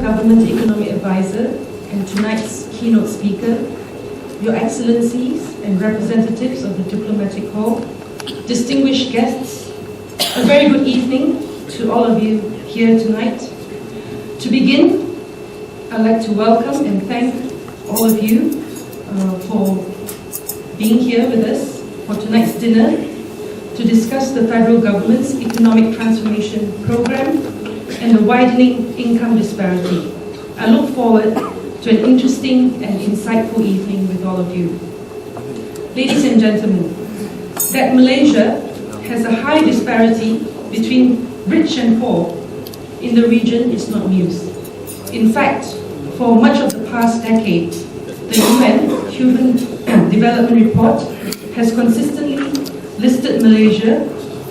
Government Economic Advisor and tonight's keynote speaker, Your Excellencies and representatives of the Diplomatic Corps, distinguished guests, a very good evening to all of you here tonight. To begin, I'd like to welcome and thank all of you for being here with us for tonight's dinner to discuss the federal government's economic transformation program and the widening income disparity. I look forward to an interesting and insightful evening with all of you. Ladies and gentlemen, that Malaysia has a high disparity between rich and poor in the region is not news. In fact, for much of the past decade, the UN Human Development Report has consistently listed Malaysia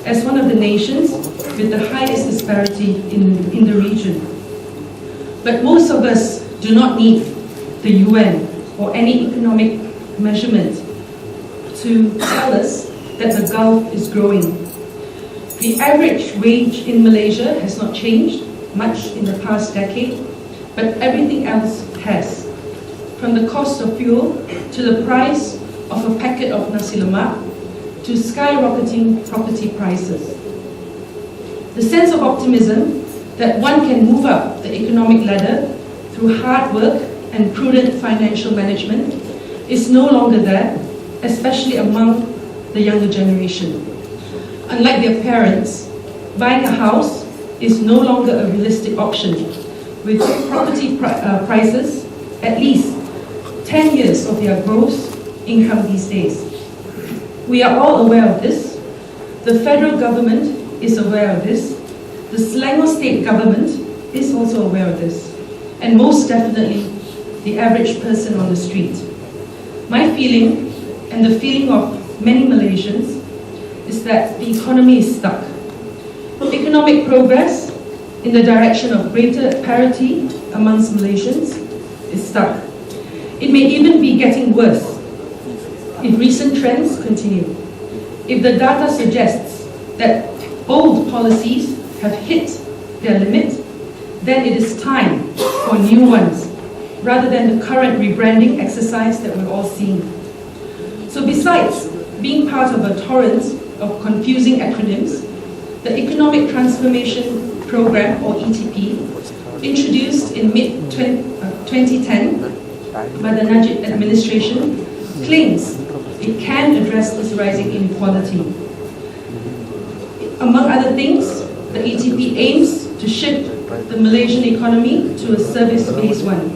as one of the nations with the highest disparity in the region. But most of us do not need the UN or any economic measurement to tell us that the gulf is growing. The average wage in Malaysia has not changed much in the past decade, but everything else has. From the cost of fuel to the price of a packet of nasi lemak to skyrocketing property prices. The sense of optimism that one can move up the economic ladder through hard work and prudent financial management is no longer there, especially among the younger generation. Unlike their parents, buying a house is no longer a realistic option, with property prices at least 10 years of their gross income these days. We are all aware of this. The federal government is aware of this. The Selangor state government is also aware of this. And most definitely, the average person on the street. My feeling, and the feeling of many Malaysians, is that the economy is stuck. Economic progress in the direction of greater parity amongst Malaysians is stuck. It may even be getting worse if recent trends continue. If the data suggests that old policies have hit their limit, then it is time for new ones, rather than the current rebranding exercise that we're all seeing. So besides being part of a torrent of confusing acronyms, the Economic Transformation Program, or ETP, introduced in mid-2010 by the Najib administration, claims it can address this rising inequality. Among other things, the ETP aims to shift the Malaysian economy to a service-based one.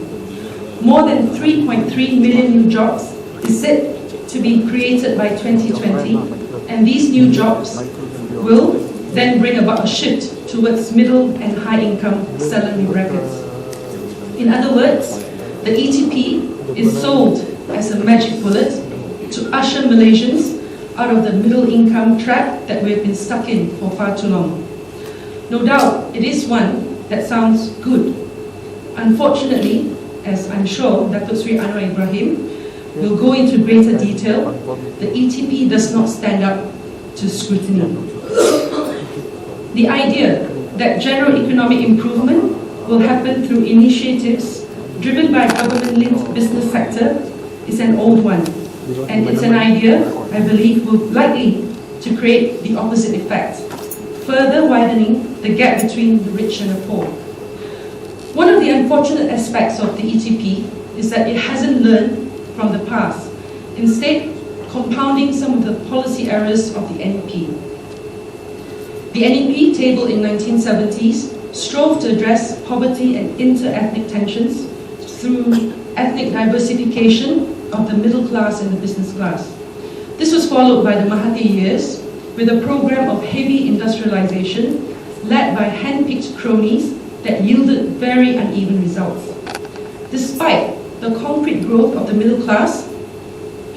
More than 3.3 million new jobs is said to be created by 2020, and these new jobs will then bring about a shift towards middle and high-income salary brackets. In other words, the ETP is sold as a magic bullet to usher Malaysians out of the middle-income trap that we've been stuck in for far too long. No doubt, it is one that sounds good. Unfortunately, as I'm sure Datuk Sri Anwar Ibrahim will go into greater detail, the ETP does not stand up to scrutiny. The idea that general economic improvement will happen through initiatives driven by government-linked business sector is an old one, and it's an idea I believe will likely to create the opposite effect, further widening the gap between the rich and the poor. One of the unfortunate aspects of the ETP is that it hasn't learned from the past, instead compounding some of the policy errors of the NEP. The NEP, tabled in 1970s, strove to address poverty and inter-ethnic tensions through ethnic diversification of the middle class and the business class. This was followed by the Mahathir years with a program of heavy industrialization led by hand-picked cronies that yielded very uneven results. Despite the concrete growth of the middle class,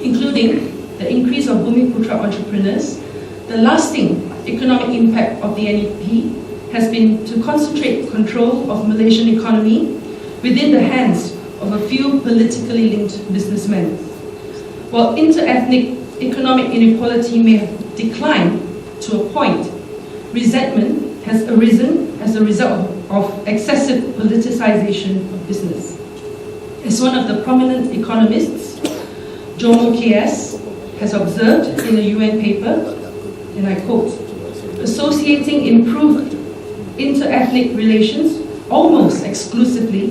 including the increase of Bumiputra entrepreneurs, the lasting economic impact of the NEP has been to concentrate control of Malaysian economy within the hands of a few politically linked businessmen. While inter-ethnic economic inequality may have declined to a point, resentment has arisen as a result of excessive politicization of business. As one of the prominent economists, Jomo KS, has observed in a UN paper, and I quote, associating improved inter-ethnic relations almost exclusively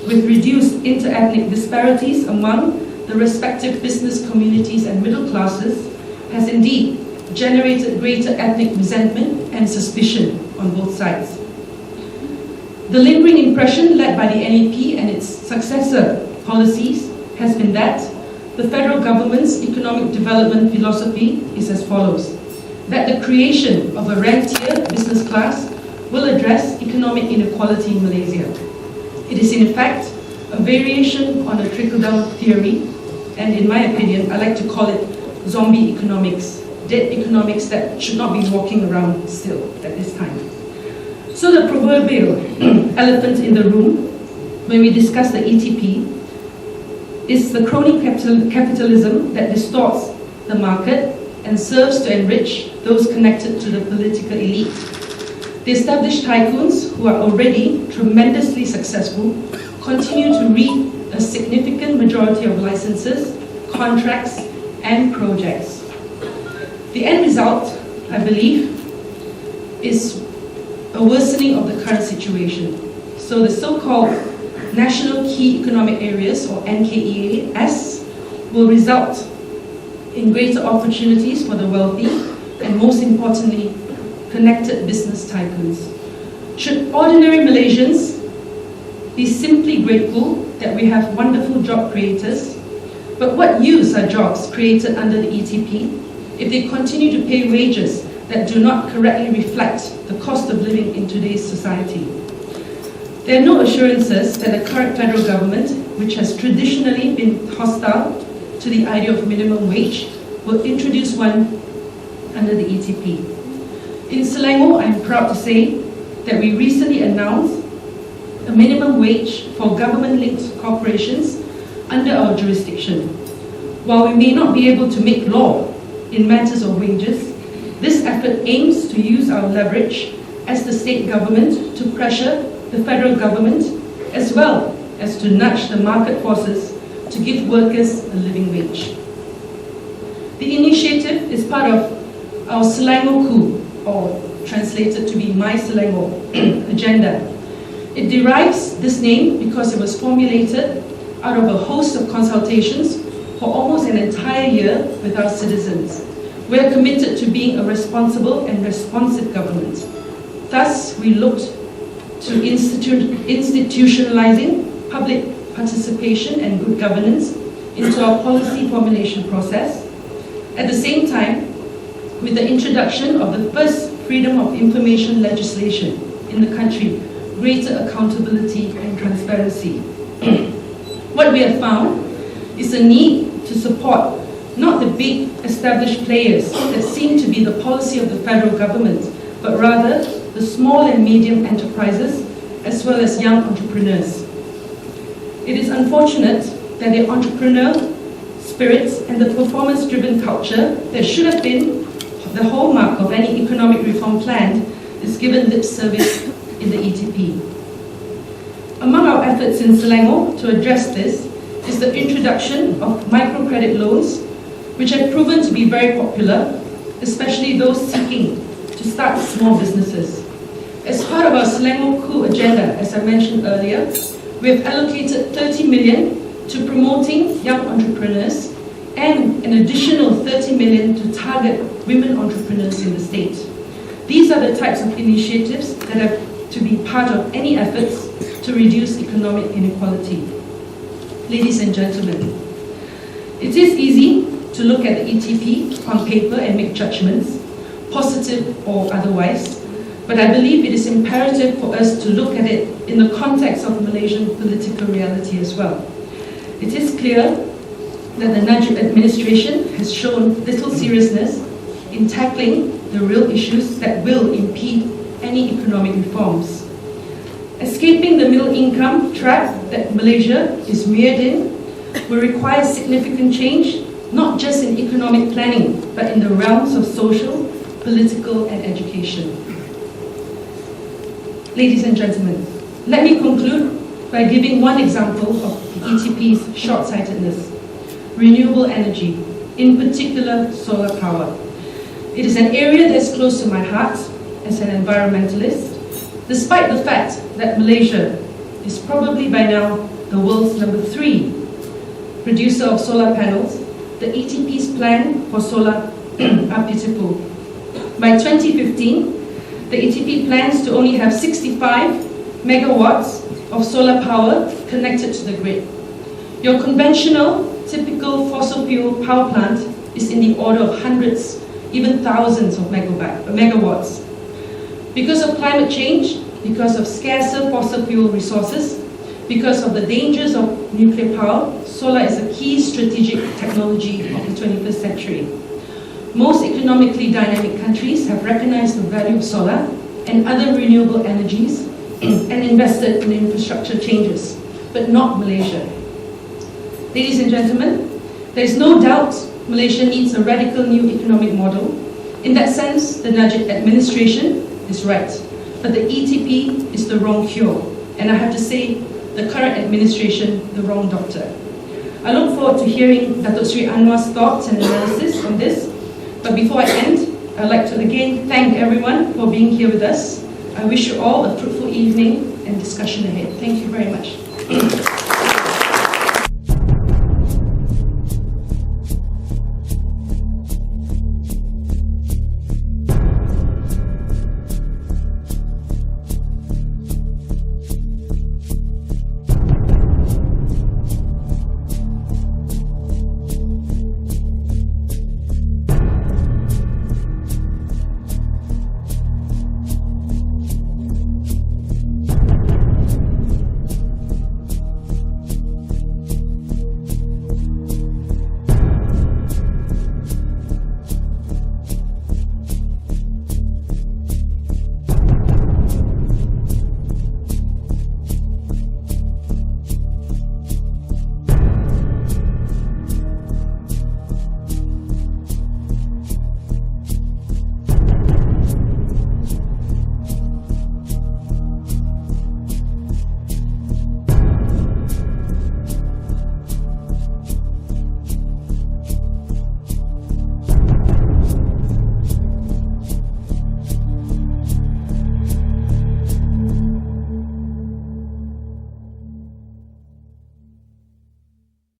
with reduced inter-ethnic disparities among the respective business communities and middle classes has indeed generated greater ethnic resentment and suspicion on both sides. The lingering impression led by the NEP and its successor policies has been that the federal government's economic development philosophy is as follows: that the creation of a rentier business class will address economic inequality in Malaysia. It is in fact a variation on a trickle-down theory, and in my opinion, I like to call it zombie economics, dead economics that should not be walking around still at this time. So the proverbial elephant in the room when we discuss the ETP is the crony capitalism that distorts the market and serves to enrich those connected to the political elite. The established tycoons, who are already tremendously successful, continue to reap a significant majority of licenses, contracts, and projects. The end result, I believe, is a worsening of the current situation. So the so-called National Key Economic Areas, or NKEAS, will result in greater opportunities for the wealthy and, most importantly, connected business tycoons. Should ordinary Malaysians be simply grateful that we have wonderful job creators, but what use are jobs created under the ETP if they continue to pay wages that do not correctly reflect the cost of living in today's society? There are no assurances that the current federal government, which has traditionally been hostile to the idea of minimum wage, will introduce one under the ETP. In Selangor, I'm proud to say that we recently announced a minimum wage for government-linked corporations under our jurisdiction. While we may not be able to make law in matters of wages, this effort aims to use our leverage as the state government to pressure the federal government, as well as to nudge the market forces to give workers a living wage. The initiative is part of our Selangor Coup, or translated to be My Selangor agenda. It derives this name because it was formulated out of a host of consultations for almost an entire year with our citizens. We are committed to being a responsible and responsive government. Thus, we looked to institutionalizing public participation and good governance into our policy formulation process. At the same time, with the introduction of the first freedom of information legislation in the country, greater accountability and transparency. What we have found is a need to support not the big established players that seem to be the policy of the federal government, but rather the small and medium enterprises as well as young entrepreneurs. It is unfortunate that the entrepreneurial spirit and the performance-driven culture that should have been the hallmark of any economic reform plan is given lip service in the ETP. Among our efforts in Selangor to address this is the introduction of microcredit loans, which have proven to be very popular, especially those seeking to start small businesses. As part of our Selangor Coup agenda, as I mentioned earlier, we have allocated 30 million to promoting young entrepreneurs and an additional 30 million to target women entrepreneurs in the state. These are the types of initiatives that have to be part of any efforts to reduce economic inequality. Ladies and gentlemen, it is easy to look at the ETP on paper and make judgments, positive or otherwise, but I believe it is imperative for us to look at it in the context of Malaysian political reality as well. It is clear that the Najib administration has shown little seriousness in tackling the real issues that will impede any economic reforms. Escaping the middle income trap that Malaysia is mired in will require significant change, not just in economic planning, but in the realms of social, political, and education. Ladies and gentlemen, let me conclude by giving one example of the ETP's short-sightedness: renewable energy, in particular solar power. It is an area that's close to my heart as an environmentalist, despite the fact that Malaysia is probably by now the world's number 3 producer of solar panels. The ETP's plan for solar are pitiful. By 2015, the ETP plans to only have 65 megawatts of solar power connected to the grid. Your conventional, typical fossil fuel power plant is in the order of hundreds, even thousands of megawatts. Because of climate change, because of scarcer fossil fuel resources, because of the dangers of nuclear power, solar is a key strategic technology of the 21st century. Most economically dynamic countries have recognized the value of solar and other renewable energies and invested in infrastructure changes, but not Malaysia. Ladies and gentlemen, there is no doubt Malaysia needs a radical new economic model. In that sense, the Najib administration is right, but the ETP is the wrong cure, and I have to say, the current administration, the wrong doctor. I look forward to hearing Datuk Sri Anwar's thoughts and analysis on this, but before I end, I'd like to again thank everyone for being here with us. I wish you all a fruitful evening and discussion ahead. Thank you very much.